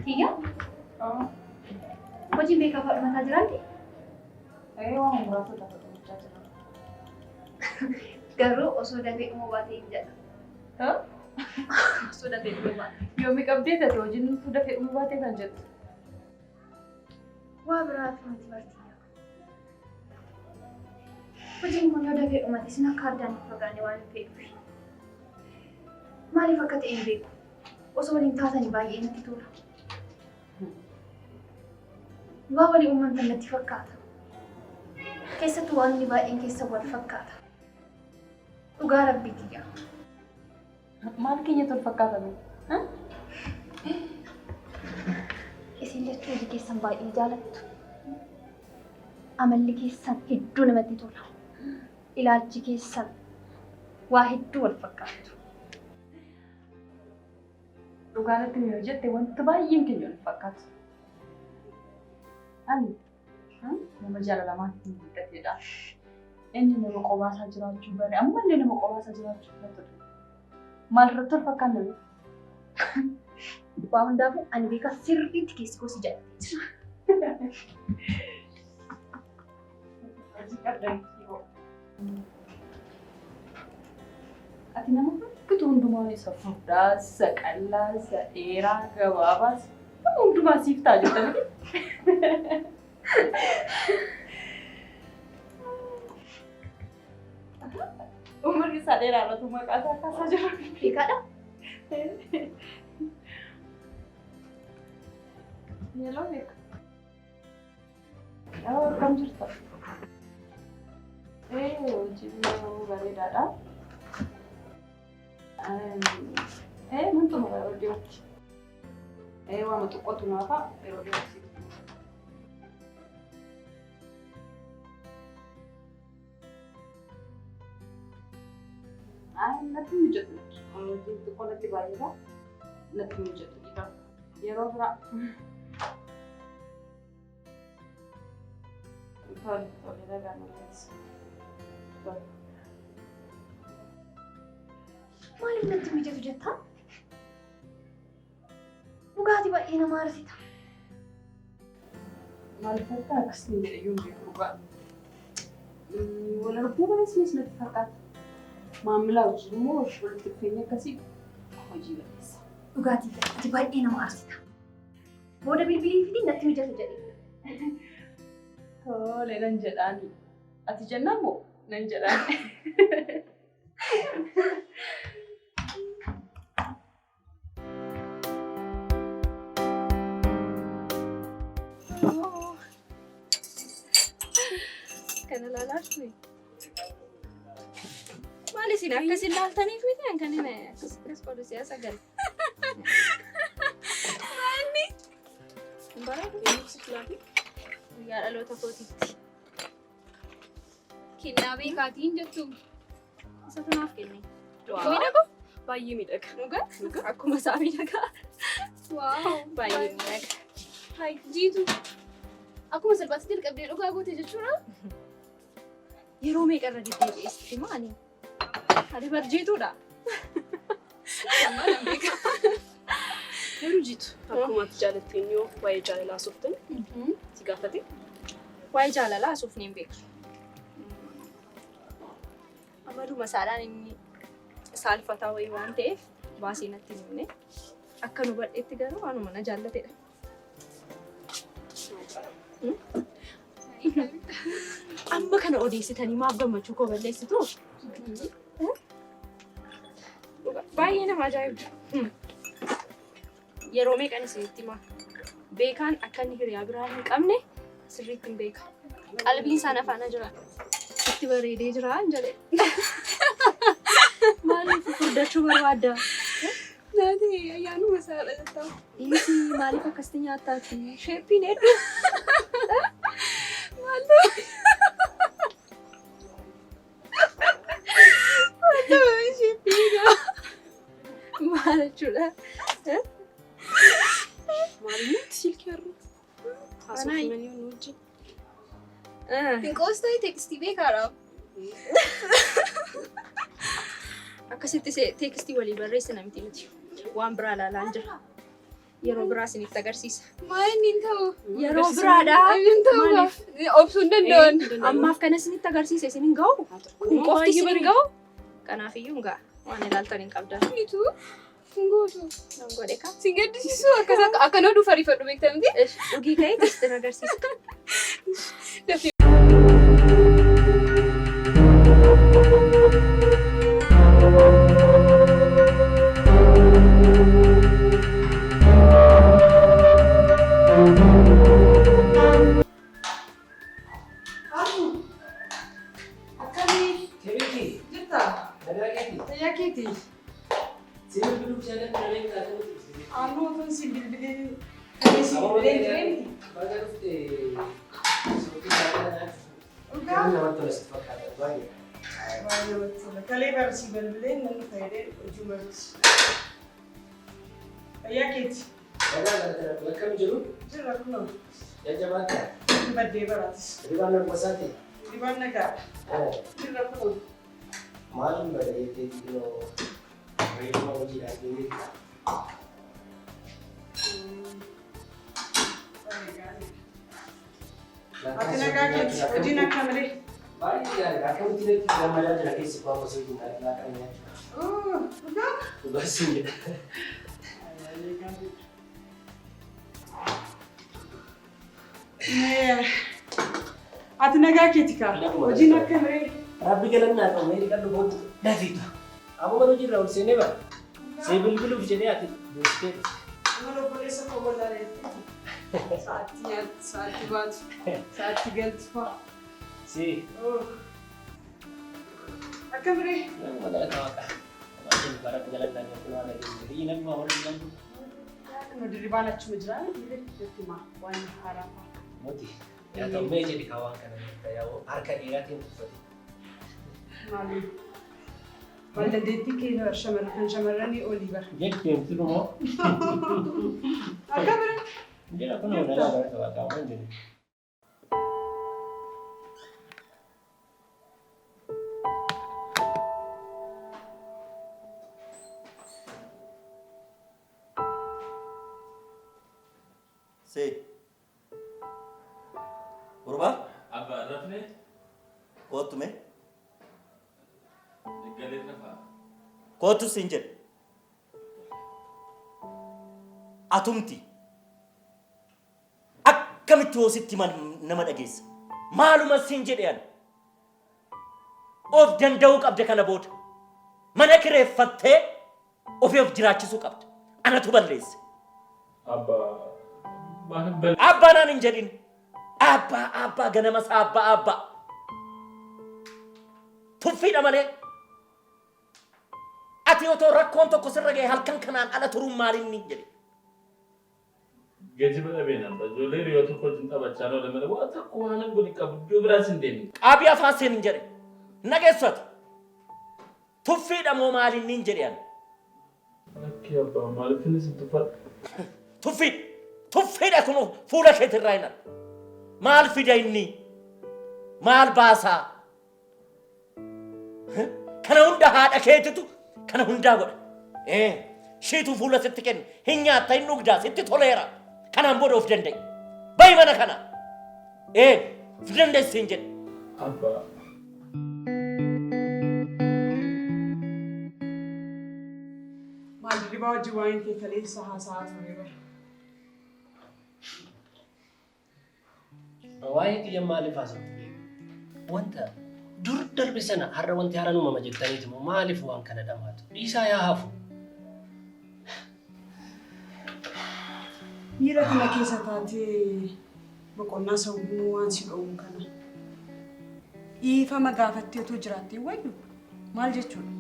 Iya? Hojii beekaa fudhataa jiraatti? Waan muraasa tokko tokkochaa jira. Garuu osoo dafee dhumuu baatee hin jedha. Osoo dafee dhumuu baatee. Yoomii qabdee taate hojiin dafee dhumuu baatee kan jettu. Waa biraatu nuti barsiisa. Hojiin kun yoo dafee dhumate sin akka addaan hin fagaanne waan hin feetuuf. Maaliif akka ta'e hin beeku. Osoo waliin taatanii baay'ee natti tola. Waa walii uumamtan natti fakkaata. Keessattuu waan inni baay'een keessa wal fakkaata. Dhugaa rabbiiti yaa. Maal keenya tol fakkaatame? Isin jechuun hojii keessan baay'ee jaalattu. Amalli keessan hedduu namatti tola. Ilaalchi keessan waa hedduu wal fakkaatu. Dhugaatti yoo jette wanta baay'een keenya wal fakkaatu. Ani nama jaalalamaan hin guddatedha. Inni nama qobaasaa jiraachuu bare ammallee nama qobaasaa jiraachuu barbaadu. Maal irratti wal fakkaanna? Waa hundaafuu ani beekaa sirriitti keessi koo si jaallatee jira. Ati nama bakkitu hundumaa isa furdaa, isa qal'aa, isa dheeraa, gabaabaas nama hundumaa siif ta'a jettanii. Umurni isaa dheeraa irratti maqaa isaa kaasaa jiru. Beekaadha? Yeroo beeka. Yeroo akkam jirta? Hojiin bareedaadha. Mantu mara yeroo dhiyootti. Waan xiqqootu naafa yeroo dhiyootti. Natti mijatu. Hojiin xiqqoo natti baay'eedha. Natti mijatu. Yeroo biraa. Tole ragaa mul'isa. Maaliif natti mijatu jettaa? Dhugaatii baay'ee nama aarsita. Maaliif akka akkasii jedhayyuu hin beeku dhugaa. Wal arguu baay'ee natti fakkaata. Maamilaa hojii immoo walitti dhufeenya akkasii hojii balleessa. Dhugaatii baay'ee nama aarsita. Booda bilbilii fidii natti mijatu jedhee. Tole nan jedhaani. Ati jennaan moo nan jedhaani. Kana lalaashuu. Maali isin akkasiin laaltaniif miti kan inni akkas qodu siyaasa gala. Maali? Bareedu eenyuusi filaafi? Guyyaa dhaloota kootiitti. Kennaa beekaatiin jettu. Isa tunaaf kenne. Miidhaga? Baay'ee miidhaga. Dhugaa? Akkuma isaa miidhagaa. Waaw! Baay'ee miidhaga. Hai, jiitu. Akkuma salphaatti jalqabdee dhugaa goote jechuudha? Yeroo meeqa irra deddeebi'eesti maali? Ati barjeetuudha. Maal beeka? Yeroo jiitu akkuma ati jaalatteen yoo waa'ee jaalalaa sooftan si gaafate. Waa'ee jaalalaa soofni hin beeku. Amaluma saadhaan inni saalfataa wayii waan ta'eef baasii natti hin himne. Akka nu badheetti garuu waanuma na jaallatedha. Amma kana odeessitanii maaf gammachuu koo balleessitu? Baay'ee nama ajaa'ibda. Yeroo meeqan isinitti himaa? Beekaan akka inni hiriyaa biraa hin qabne sirriitti hin beeka. Qalbiin isaa nafaana jira. Itti bareedee jira hin jedhe. Maaliif furdachuu barbaadda? Naati ayyaanuma isaadha jettaa. Dhiisi maaliif akkasitti nyaattaati? Sheeppiin hedduu. Maaltu? Maaltu sheeppiidha? Maal jechuudha? Maali silkii har'u? Haasofnanii nu wajjin. Hinqoos ta'e teekstii beekaadha. Akkasitti teekstii walii barreessina miti nuti. Waan biraa ilaalaa hin jira. yeroo biraa isinitti agarsiisa. Maaliin hin ta'u? Yeroo biraadha. Hin ta'u. Obsuun danda'an. Ammaaf kana isinitti agarsiisa isin hin ga'u. Kun qofti isin hin ga'u. Kanaafiyyuu hin ga'a. Waan ilaaltan hin qabdan. Mitu. Ngootu. Nan godhe ka. Si gaddisiisu akkana dhufa rifadhu beektamti. Dhugii ka'ee isin agarsiisa. Ati nagaa keetika. Hojiin akka miree. Rabbi galannaa ta'u meerii kan dhugooti dafiitu. Abuma hojii irraa ol seenee bara. See bilbiluuf jedhee ati duustee. Amma obboleessa koo walaalee. Sa'aatii nyaatu, sa'aatii baatu, sa'aatii galtu fa'a. See. Akka miree. Nama galataa waaqa. Waaqayyo bara galannaa kan kunaa dhageessu. Biyyi namni waa waliin galu. Nu diribaan achuma jiraa jetti maa waan haaraa fa'a. Moti. Yaa ta'u mee jedhi kaa waan kana ta'uu harka dheeraatiin uffate. Maali? Waan dandeettii kee shamarranii olii bara. Jetteen silumoo. Akka miree. Jira kun oolaa bara waaqaa waan jedhu. See. Urba? Abba rafne? Kootu mee? Galee rafaa. Kootu siin jedhe. Atumti. Akkamitti hoositti nama dhageessa. Maaluma siin jedhe ani. Of danda'uu qabde kana booda. Mana kireeffattee ofii of jiraachisuu qabda. Anatu balleesse. Abbaa naan hin jedhin. Abbaa ganama isaa abbaa. Tuffiidha malee. Ati otoo rakkoon tokko sirra ga'e halkan kanaan ala turuun maaliin ni jedhe. Geejjiba dhabeenaan ijoollee yoo tokko wajjin taphachaa oolan malee waan tokko waan hin godhin qabu iddoo biraas hin deemne. Qaabii afaan seen hin jedhe. Nageessatu. Tuffiidha moo maaliin ni jedhe ani. Akki abbaa maaliif inni si tuffadha? Tuffiidha kun fuula keetirraa hin argu. Maal fida inni? Maal baasaa? Kana hunda haadha keetitu kana hundaa godha. Shiitu fuula sitti kennu hin nyaatta hin dhugdaa sitti toleera. Kanaan booda of danda'i. Bayi mana kana. Of dandeessi hin jedhe. Abbaa. Maal diribaa wajjin waa'een kee kaleessa haasa'aa ture bara. Waa'ee kiyya maaliif haasa'u? Wanta dur darbe sana har'a wanti haaraan uumama jettaniiti moo maaliif waan kana dhamaatu? Dhiisaa yaa hafu. Miira kana keessa taatee boqonnaa sammuu waan si dhowwu kana. Dhiifama gaafattee otoo jiraattee wayyu maal jechuudha?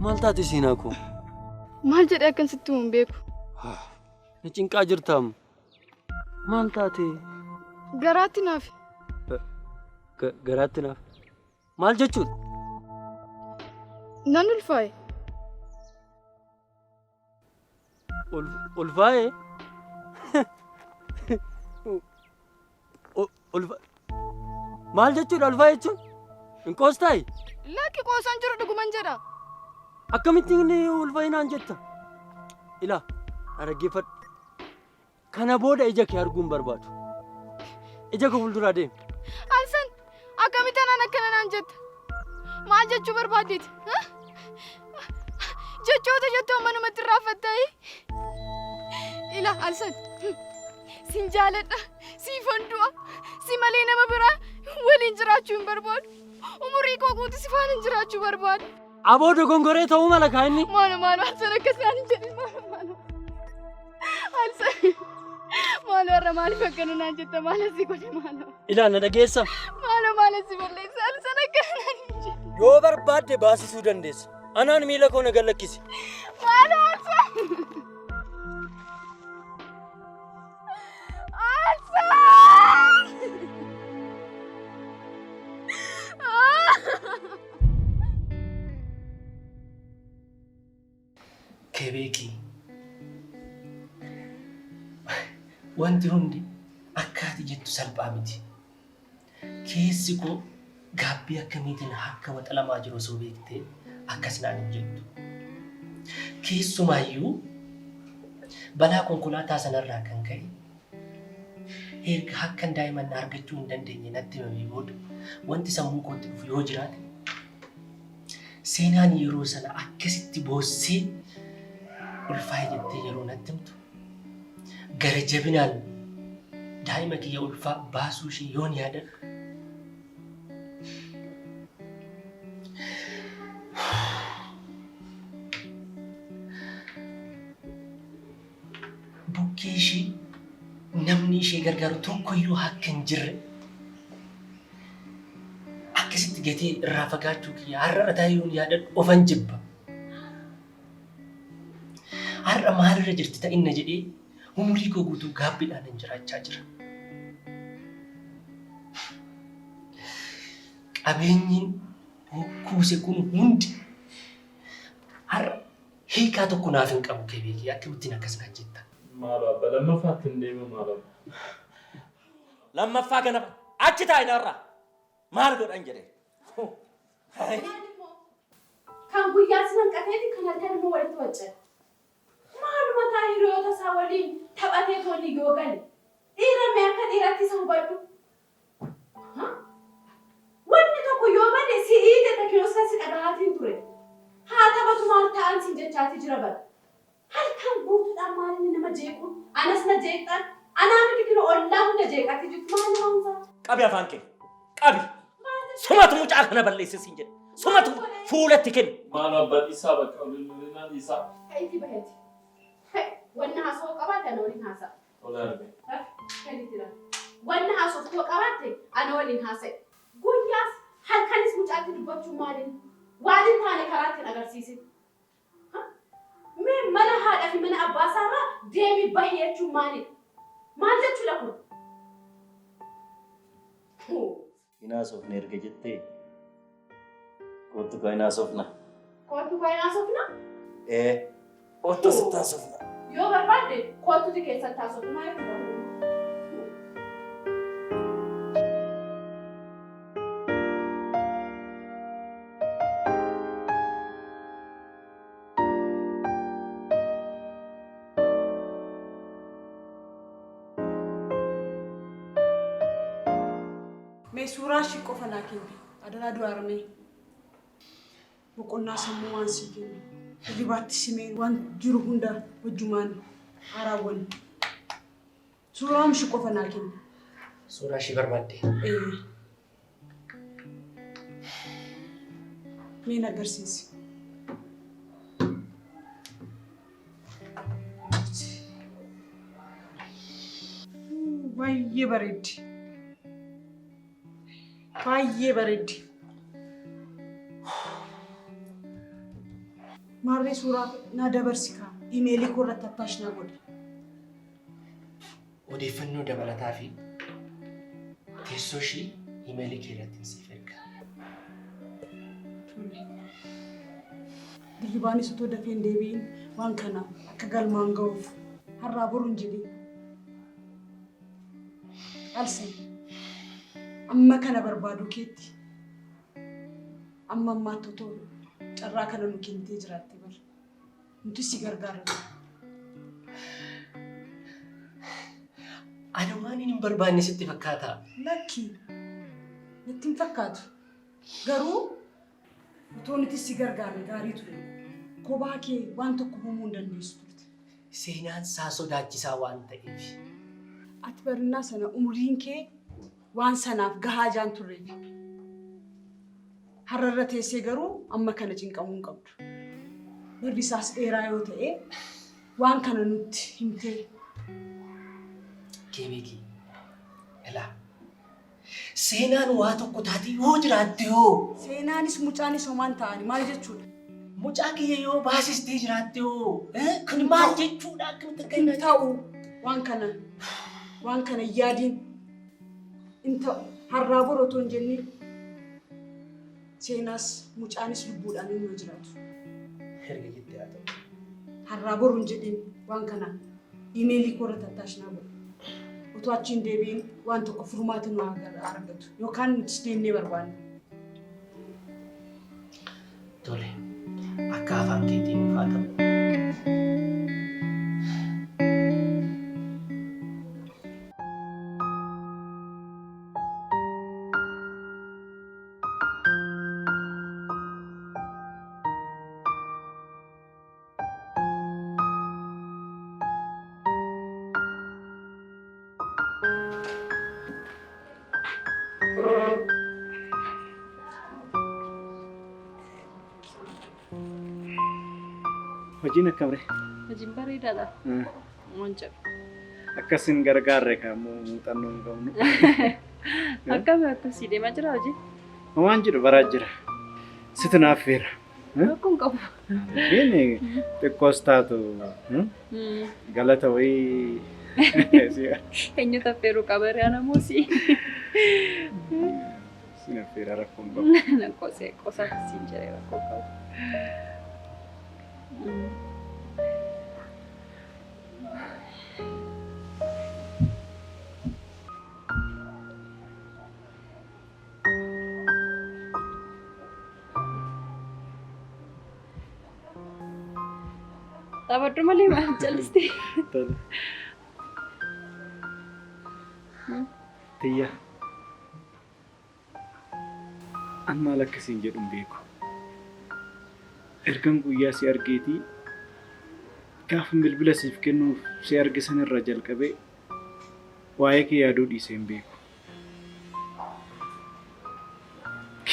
Maal taate siinaa koo? Maal jedhee akkan sitti hin beeku. Ni cinqaa jirtaam. Maal taate? Garaatti naaf. Garaatti naaf. Maal jechuudha? Nan ulfaaye. Ulfaa'ee? Maal jechuudha ulfaa'ee jechuun? Hin qoostaayi? Lakki qoosaan jiru dhuguman jedha. Akkamittiin ulfaa'inaan jetta? Ilaa, dhaggeeffadhu. Kana booda ija kee arguun barbaadu. Ija kee fuulduraa deemi. Alsan, akkamittiin akkana naan jetta? Maal jechuu barbaaddeeti? Jechoota jettuu manumatti irraaffattaayi? Ila Alsan, sin jaaladha, siifan du'a, si malee nama biraa waliin jiraachuu hin barbaadu. Umurii koo guutuu si faana jiraachuu barbaadu. Aboo dogongoree ta'uu mala kaa inni. Maaloo Alsan akkasaan hin jedhin maaloo. Alsan, maaloo irra maaliif akkana naan jetta maala si godhe maaloo. Ilaa na dhageessa. Maaloo maala si balleessa Alsan akkana naan hin jedhin. Yoo barbaadde baasisuu dandeessa. Anaan miila koo na gallakkisi. Maaloo Alsan. Kebeeki. Wanti hundi akkaati jettu salphaa miti. Keessi koo gaabbii akkamiitiin akka waxalamaa jiru osoo beektee akkas naan hin jettu. Keessumaayyuu balaa konkolaataa sanarraa kan ka'e erga akkan daa'imman argachuu hin dandeenye natti himamee booda wanti sammuu kootti dhufu yoo jiraate seenaan yeroo sana akkasitti boossee ulfaa'e jettee yeroo natti himtu gara jabinaan daa'ima kiyya ulfaa baasuu ishee yoon yaadadhu bukkee ishee namni ishee gargaaru tokkoyyuu akka hin jirre akkasitti gatee irraa fagaachuu kiyya har'a taa'ee yoon yaadadhu ofan jibba. Har'a maalirra jirti ta'inna jedhee umurii koo guutuu gaabbiidhaan hin jiraachaa jira. Qabeenyiin kuuse kun hundi har'a hiikaa tokko naaf hin qabu kebeekii akkamittiin akkas naan jetta. Maaloo abba lammaffaatti hin deemu maaloo. Lammaffaa ganama achi taa'inarraa maal godhan jedhee. Kan guyyaa sinan qateeti kan halkan immoo walitti waccan. Maaluma taa hiriyoota isaa waliin taphatee tolii yoo gale dhiirame akka dhiiratti isa hubadhu. Wanni tokko yoo bade si'ii jedha kiyoska si dhagahaatiin ture. Haa taphatu maal ta'an siin jechaati jira bara. Halkan guutuudhaan maalinni nama jeequun anas na jeeqxan anaa miti kilo ollaa hunda jeeqatti jirtu maal nama hundaa. Qabi afaan kee qabi. Sumatu mucaa kana balleesse siin jedhe. Sumatu fuulatti kennu. Maaloo abba isaa bakka olullinaan isaa. Hayti baheeti. Wanna haasoo qabaate ana waliin haasa'a. Olaanbe. Wanna haasoftuu qabaatte ana waliin haasa'e. Guyyaas halkanis mucaatti dubbachuu maaliin waan hin taane karaatti hin agarsiisin. Mee mana haadhaa fi mana abbaa isaarraa deemi bahee jechuun maaliidha? Maal jechuudha kun? Hinaasofna erga jettee kootu kaa hinaasofna. Kootu kaa hinaasofna? Kootu asitti haasofna. Yoo barbaadde kootuti keessatti haasofna maal jechuudha? Mee suuraa ishii qofa naa kenni. Adaraa du'aarmee. Boqonnaa sammuu waan sii kennu. Hirribaatti simee waan jiru hunda wajjumaan haaraawwan. Suuraa ishii qofa naa kenni. Suuraa ishii barbaadde. Mee na agarsiisi. Baay'ee bareeddi. Baay'ee bareeddi. Maarree suuraa na dabarsi kaa imeelii koo irratti attaash naa godhe. Odeeffannoo dabalataa fi teessoo ishii imeelii kee irratti siif erga. Dirribaanis otoo dafee hin deebiin waan kana akka galmaan ga'uuf har'aa boruun jedhee. Alsee amma kana barbaadu keetti amma ammaatti otoo carraa kana nu kennitee jiraatte bara nuti si gargaara. Ani waan hin barbaanne sitti fakkaata. Lakki natti hin fakkaatu. Garuu otoo nuti si gargaarre gaarii ture. Kophaa kee waan tokko uumuu hin dandeessu turte. Seenaan isaa sodaachisaa waan ta'eef. Ati barnaa sana umriin kee waan sanaaf gahaa jaan turreef. Har'arra teessee garuu amma kana cinqamuu hin qabdu. Barri isaas dheeraa yoo ta'e waan kana nutti himtee. Kebeeki. Elaa. Seenaan waa tokko taate yoo jiraatte yoo. Seenaanis mucaanis homaan ta'ani maal jechuudha? Mucaa kiyya yoo baasistee jiraatte yoo. Kun maal jechuudha akkamitti Hin ta'u waan kana yaadiin inta har'aa bor otoo hin jennin seenaas mucaanis lubbuudhaan inni jiraatu. Erga jettee haa ta'u. Har'aa bor hin jedhin waan kana iimeelii koo irratti attaashinaa godhu. Otoo achiin deebiin waan tokko furmaata nu argatu yookaan nutis deemnee barbaanna. Tole. Akka afaan keetiin haa ta'u. Hojiin akkamre? Hojiin bareedaadha. Waan jedhu. Akkasin gargaarre kaamoo muuxannoo hin qabnu. Akkami akkasii deemaa jira hojii? Waan jedhu baraa jira. Situ naaf feera. Rakkoon qabu. Isheen xiqqoos taatu galata wayii. Eenyutu affeeruu qaba riyaa namoosii? Sin affeera rakkoon qabu. Qosee qosaa siin jedhee rakkoon qabu. Taphattu malee maal callistee? Tiyya. An maal akkasiin jedhuun beeku. Ergan guyyaa si argeetii gaafa bilbila siif kennuuf si arge sanirra jalqabee waa'ee kee yaaduu dhiisee hin beeku.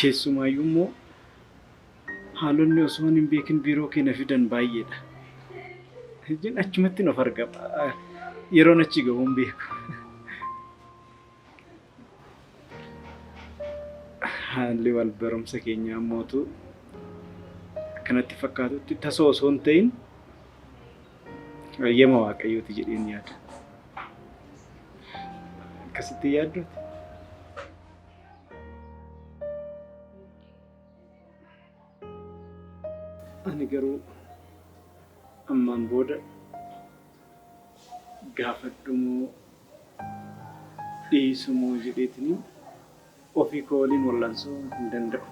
Keessumaayyuu immoo haalonni osoo hin beekin biiroo kee na fidan baay'eedha. Ijin achumatti of argama. Yeroon achi gahu hin beeku. Haalli wal barumsa keenyaa mootu akkanatti fakkaatutti tasoo osoo hin ta'in eeyyama Waaqayyooti jedheen yaada. Akkasitti yaadduuti. Ani garuu ammaan booda gaafadhumoo dhiisumoo jedheetini ofii koo waliin wallansoo hin danda'u.